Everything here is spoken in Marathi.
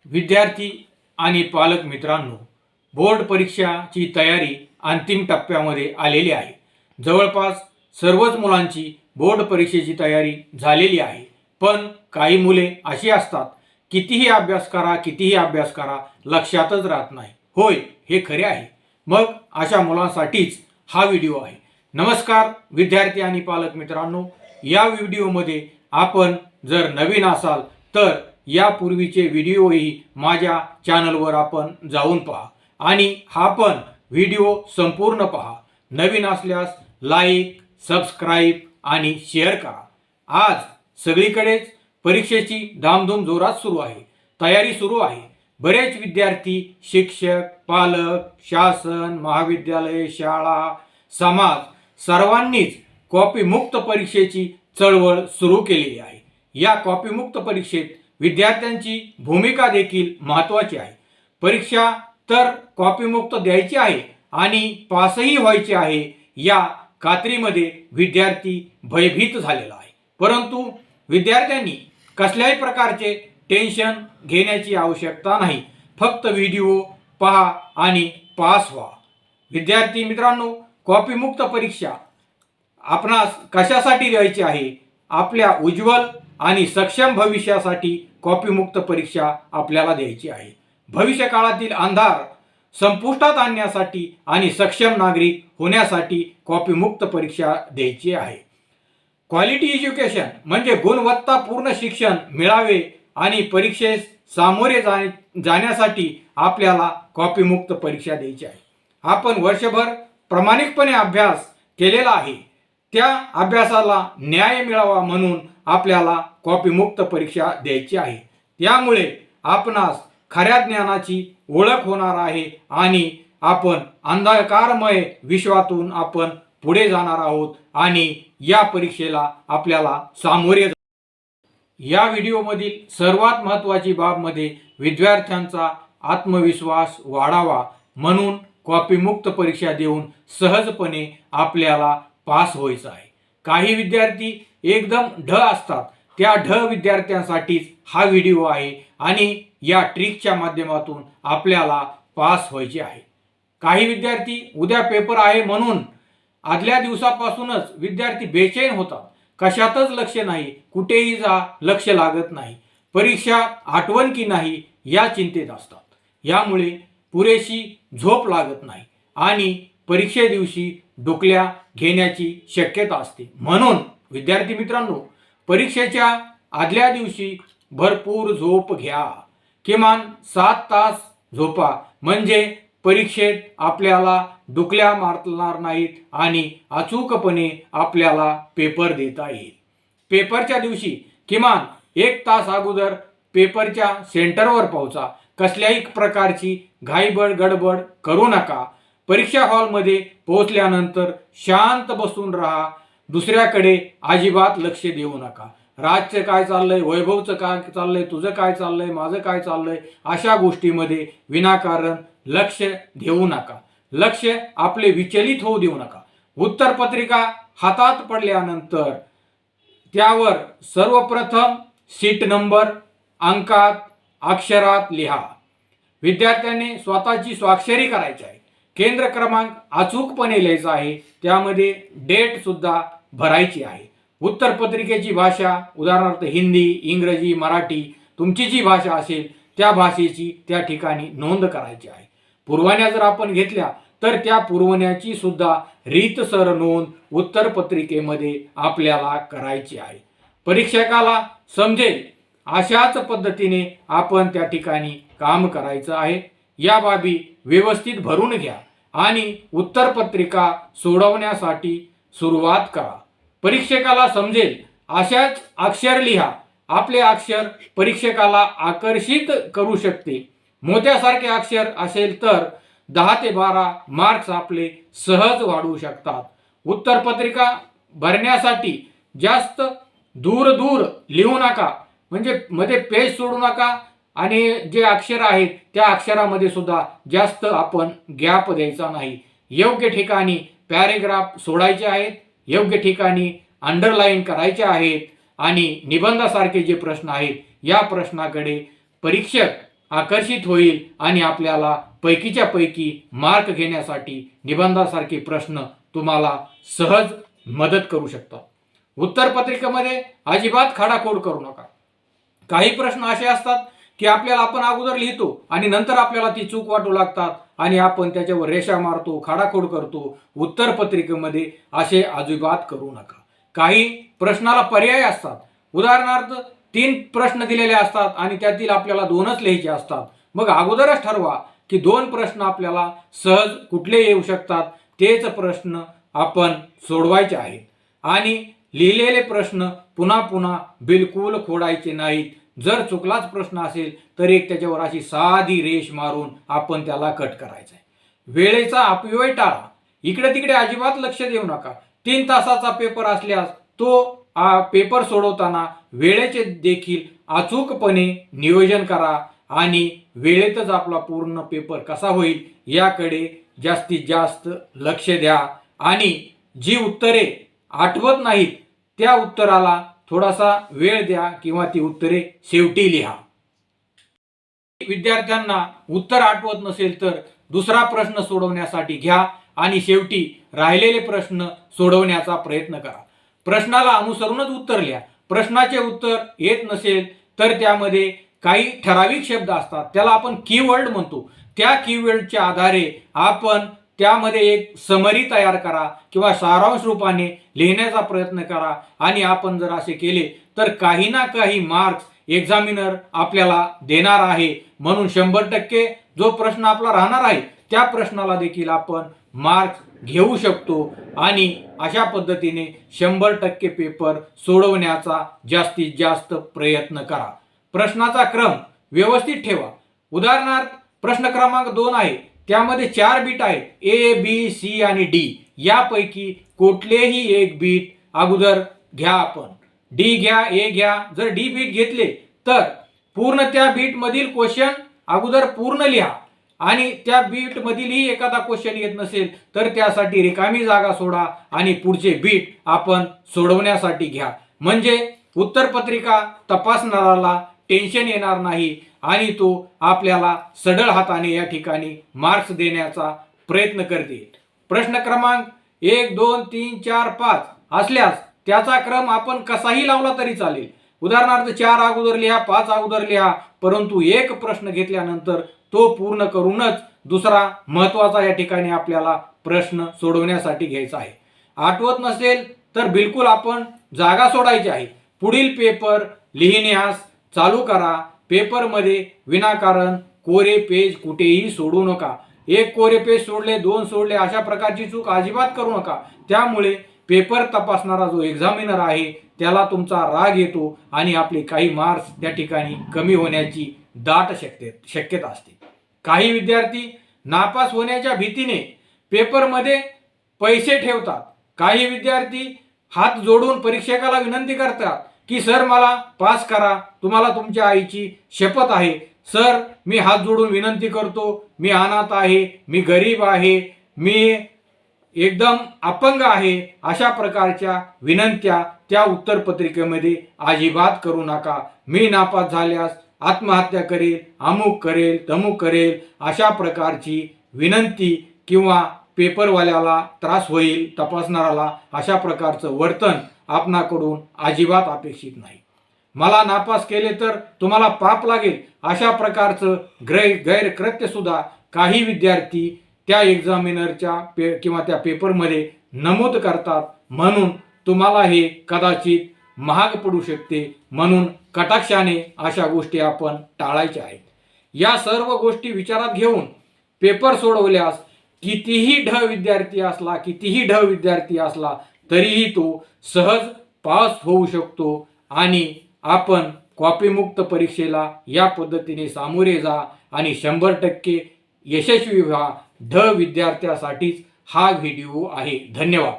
विद्यार्थी आणि पालक मित्रांनो, बोर्ड परीक्षाची तयारी अंतिम टप्प्यामध्ये आलेली आहे. जवळपास सर्वच मुलांची बोर्ड परीक्षेची तयारी झालेली आहे. पण काही मुले अशी असतात, कितीही अभ्यास करा लक्षातच राहत नाही. होय, हे खरे आहे. मग अशा मुलांसाठीच हा व्हिडिओ आहे. नमस्कार विद्यार्थी आणि पालक मित्रांनो, या व्हिडिओमध्ये आपण जर नवीन असाल तर यापूर्वीचे व्हिडिओही माझ्या चॅनलवर आपण जाऊन पहा आणि हा पण व्हिडिओ संपूर्ण पहा. नवीन असल्यास लाईक, सबस्क्राईब आणि शेअर करा. आज सगळीकडेच परीक्षेची धामधूम जोरात सुरू आहे. तयारी सुरू आहे. बरेच विद्यार्थी, शिक्षक, पालक, शासन, महाविद्यालय, शाळा, समाज सर्वांनीच कॉपीमुक्त परीक्षेची चळवळ सुरू केलेली आहे. या कॉपीमुक्त परीक्षेत विद्यार्थ्यांची भूमिका देखील महत्त्वाची आहे. परीक्षा तर कॉपीमुक्त द्यायची आहे आणि पासही व्हायचे आहे, या खात्रीमध्ये विद्यार्थी भयभीत झालेला आहे. परंतु विद्यार्थ्यांनी कसल्याही प्रकारचे टेन्शन घेण्याची आवश्यकता नाही. फक्त व्हिडिओ पहा आणि पास व्हा. विद्यार्थी मित्रांनो, कॉपीमुक्त परीक्षा आपणास कशासाठी द्यायची आहे? आपल्या उज्ज्वल आणि सक्षम भविष्यासाठी कॉपीमुक्त परीक्षा आपल्याला द्यायची आहे. भविष्य काळातील अंधार संपुष्टात आणण्यासाठी आणि सक्षम नागरिक होण्यासाठी कॉपीमुक्त परीक्षा द्यायची आहे. क्वालिटी एज्युकेशन म्हणजे गुणवत्तापूर्ण शिक्षण मिळावे आणि परीक्षेस सामोरे जाण्यासाठी आपल्याला कॉपीमुक्त परीक्षा द्यायची आहे. आपण वर्षभर प्रामाणिकपणे अभ्यास केलेला आहे. त्या अभ्यासाला न्याय मिळावा म्हणून आपल्याला कॉपीमुक्त परीक्षा द्यायची आहे. त्यामुळे आपणास खऱ्या ज्ञानाची ओळख होणार आहे आणि आपण अंधकारमय विश्वातून आपण पुढे जाणार आहोत आणि या परीक्षेला आपल्याला सामोरे या व्हिडिओमधील सर्वात महत्त्वाची बाब म्हणजे विद्यार्थ्यांचा आत्मविश्वास वाढावा म्हणून कॉपीमुक्त परीक्षा देऊन सहजपणे आपल्याला पास व्हायचं आहे. काही विद्यार्थी एकदम ढ असतात. त्या ढ विद्यार्थ्यांसाठीच हा व्हिडिओ आहे आणि या ट्रिकच्या माध्यमातून आपल्याला पास व्हायचे आहे. काही विद्यार्थी उद्या पेपर आहे म्हणून आदल्या दिवसापासूनच विद्यार्थी बेचैन होतात. कशातच लक्ष नाही, कुठेही जा लक्ष लागत नाही, परीक्षा आठवण की नाही या चिंतेत असतात. यामुळे पुरेशी झोप लागत नाही आणि परीक्षे दिवशी डोकल्या घेण्याची शक्यता असते. म्हणून विद्यार्थी मित्रांनो, परीक्षेच्या आदल्या दिवशी भरपूर झोप घ्या. किमान 7 तास झोपा, म्हणजे परीक्षेत आपल्याला डुकल्या मारणार नाहीत आणि अचूकपणे आपल्याला पेपर देता येईल. पेपरच्या दिवशी किमान 1 तास अगोदर पेपरच्या सेंटरवर पोहोचा. कसल्याही प्रकारची घाईबड गडबड करू नका. परीक्षा हॉलमध्ये पोहोचल्यानंतर शांत बसून राहा. दुसऱ्याकडे अजिबात लक्ष देऊ नका. राजचं काय चाललंय, वैभवचं काय चाललंय, तुझं काय चाललंय, माझं काय चाललंय, अशा गोष्टीमध्ये विनाकारण लक्ष देऊ नका. लक्ष आपले विचलित होऊ देऊ नका. उत्तरपत्रिका हातात पडल्यानंतर त्यावर सर्वप्रथम सीट नंबर अंकात अक्षरात लिहा. विद्यार्थ्यांनी स्वतःची स्वाक्षरी करायची आहे. केंद्र क्रमांक अचूकपणे लिहायचा आहे. त्यामध्ये डेट सुद्धा भरायची आहे. उत्तरपत्रिकेची भाषा, उदाहरणार्थ हिंदी, इंग्रजी, मराठी, तुमची जी भाषा असेल त्या भाषेची त्या ठिकाणी नोंद करायची आहे. पुरवण्या जर आपण घेतल्या तर त्या पुरवण्याची सुद्धा रीतसर नोंद उत्तरपत्रिकेमध्ये आपल्याला करायची आहे. परीक्षकाला समजेल अशाच पद्धतीने आपण त्या ठिकाणी काम करायचं आहे. या बाबी व्यवस्थित भरून घ्या आणि उत्तरपत्रिका सोडवण्यासाठी सुरुवात करा. परीक्षकाला समजेल अशाच अक्षर लिहा. आपले अक्षर परीक्षकाला आकर्षित करू शकते. मोत्यासारखे अक्षर असेल तर 10 ते 12 मार्क्स आपले सहज वाढू शकतात. उत्तरपत्रिका भरण्यासाठी जास्त दूर दूर लिहू नका, म्हणजे मध्ये पेज सोडू नका आणि जे अक्षर आहेत त्या अक्षरामध्ये सुद्धा जास्त आपण गॅप द्यायचा नाही. योग्य ठिकाणी पॅरेग्राफ सोडायचे आहेत, योग्य ठिकाणी अंडरलाईन करायचे आहेत आणि निबंधासारखे जे प्रश्न आहेत या प्रश्नाकडे परीक्षक आकर्षित होईल आणि आपल्याला पैकीच्या पैकी मार्क घेण्यासाठी निबंधासारखे प्रश्न तुम्हाला सहज मदत करू शकतात. उत्तरपत्रिकेमध्ये अजिबात खाडाखोड करू नका. काही प्रश्न असे असतात की आपल्याला आपण अगोदर लिहितो आणि नंतर आपल्याला ती चूक वाटू लागतात आणि आपण त्याच्यावर रेषा मारतो, खाडाखोड करतो. उत्तरपत्रिकेमध्ये असे अजिबात करू नका. काही प्रश्नाला पर्याय असतात. उदाहरणार्थ 3 प्रश्न दिलेले असतात आणि त्यातील आपल्याला 2च लिहायचे असतात. मग अगोदरच ठरवा की 2 प्रश्न आपल्याला सहज कुठले येऊ शकतात, तेच प्रश्न आपण सोडवायचे आहेत आणि लिहिलेले प्रश्न पुन्हा पुन्हा बिलकुल खोडायचे नाहीत. जर चुकलाच प्रश्न असेल तर एक त्याच्यावर अशी साधी रेष मारून आपण त्याला कट करायचा आहे. वेळेचा अपव्यय टाळा. इकडे तिकडे अजिबात लक्ष देऊ नका. 3 तासाचा पेपर असल्यास तो पेपर सोडवताना वेळेचे देखील अचूकपणे नियोजन करा आणि वेळेतच आपला पूर्ण पेपर कसा होईल याकडे जास्तीत जास्त लक्ष द्या आणि जी उत्तरे आठवत नाहीत त्या उत्तराला थोडासा वेळ द्या किंवा ती उत्तरे शेवटी लिहा. विद्यार्थ्यांना उत्तर आठवत नसेल तर दुसरा प्रश्न सोडवण्यासाठी घ्या आणि शेवटी राहिलेले प्रश्न सोडवण्याचा प्रयत्न करा. प्रश्नाला अनुसरूनच उत्तर लिहा. प्रश्नाचे उत्तर येत नसेल तर त्यामध्ये काही ठराविक शब्द असतात, त्याला आपण कीवर्ड म्हणतो. त्या कीवर्डच्या आधारे आपण त्यामध्ये एक समरी तयार करा किंवा सारांश रूपाने लिहिण्याचा प्रयत्न करा आणि आपण जर असे केले तर काही ना काही मार्क्स एक्झामिनर आपल्याला देणार आहे. म्हणून 100% जो प्रश्न आपला राहणार आहे त्या प्रश्नाला देखील आपण मार्क्स घेऊ शकतो आणि अशा पद्धतीने 100% पेपर सोडवण्याचा जास्तीत जास्त प्रयत्न करा. प्रश्नाचा क्रम व्यवस्थित ठेवा. उदाहरणार्थ प्रश्न क्रमांक 2 आहे, त्यामध्ये 4 बीट आहेत, ए बी सी आणि डी. यापैकी कुठलेही एक बीट अगोदर घ्या. आपण डी घ्या, ए घ्या. जर डी बीट घेतले तर पूर्ण त्या बीट मधील क्वेश्चन अगोदर पूर्ण लिहा आणि त्या बीट मधीलही एखादा क्वेश्चन येत नसेल तर त्यासाठी रिकामी जागा सोडा आणि पुढचे बीट आपण सोडवण्यासाठी घ्या. म्हणजे उत्तरपत्रिका तपासणाराला टेन्शन येणार नाही आणि तो आपल्याला सढळ हाताने या ठिकाणी मार्क्स देण्याचा प्रयत्न करते. प्रश्न क्रमांक 1, 2, 3, 4, 5 असल्यास त्याचा क्रम आपण कसाही लावला तरी चालेल. उदाहरणार्थ 4 अगोदर लिहा, 5 अगोदर लिहा, परंतु एक प्रश्न घेतल्यानंतर तो पूर्ण करूनच दुसरा महत्वाचा या ठिकाणी आपल्याला प्रश्न सोडवण्यासाठी घ्यायचा आहे. आठवत नसेल तर बिलकुल आपण जागा सोडायची आहे. पुढील पेपर लिहिण्यास चालू करा. पेपरमध्ये विनाकारण कोरे पेज कुठेही सोडू नका. एक कोरे पेज सोडले, 2 सोडले, अशा प्रकारची चूक अजिबात करू नका. त्यामुळे पेपर तपासणारा जो एक्झामिनर आहे त्याला तुमचा राग येतो आणि आपले काही मार्क्स त्या ठिकाणी कमी होण्याची दाट शक्यता असते. काही विद्यार्थी नापास होण्याच्या भीतीने पेपरमध्ये पैसे ठेवतात. काही विद्यार्थी हात जोडून परीक्षकाला विनंती करतात की सर मला पास करा, तुम्हाला तुमच्या आईची शपथ आहे. सर मी हात जोडून विनंती करतो, मी अनाथ आहे, मी गरीब आहे, मी एकदम अपंग आहे. अशा प्रकारच्या विनंत्या त्या उत्तरपत्रिकेमध्ये अजिबात करू नका. मी नापास झाल्यास आत्महत्या करेल, अमुक करेल, तमुक करेल, अशा प्रकारची विनंती किंवा पेपरवाल्याला त्रास होईल, तपासणाराला अशा प्रकारचं वर्तन आपणाकडून अजिबात अपेक्षित नाही. मला नापास केले तर तुम्हाला पाप लागेल, अशा प्रकारचं गैरकृत्य सुद्धा काही विद्यार्थी त्या एक्झामिनरच्या किंवा त्या पेपरमध्ये नमूद करतात. म्हणून तुम्हाला हे कदाचित महाग पडू शकते. म्हणून कटाक्षाने अशा गोष्टी आपण टाळायच्या आहेत. या सर्व गोष्टी विचारात घेऊन पेपर सोडवल्यास कितीही ढ विद्यार्थी असला तरीही तो सहज पास होऊ शकतो आणि आपण कॉपीमुक्त परीक्षेला या पद्धतीने सामोरे जा आणि 100% यशस्वी व्हा. ढ विद्यार्थ्यासाठीच हा व्हिडिओ आहे. धन्यवाद.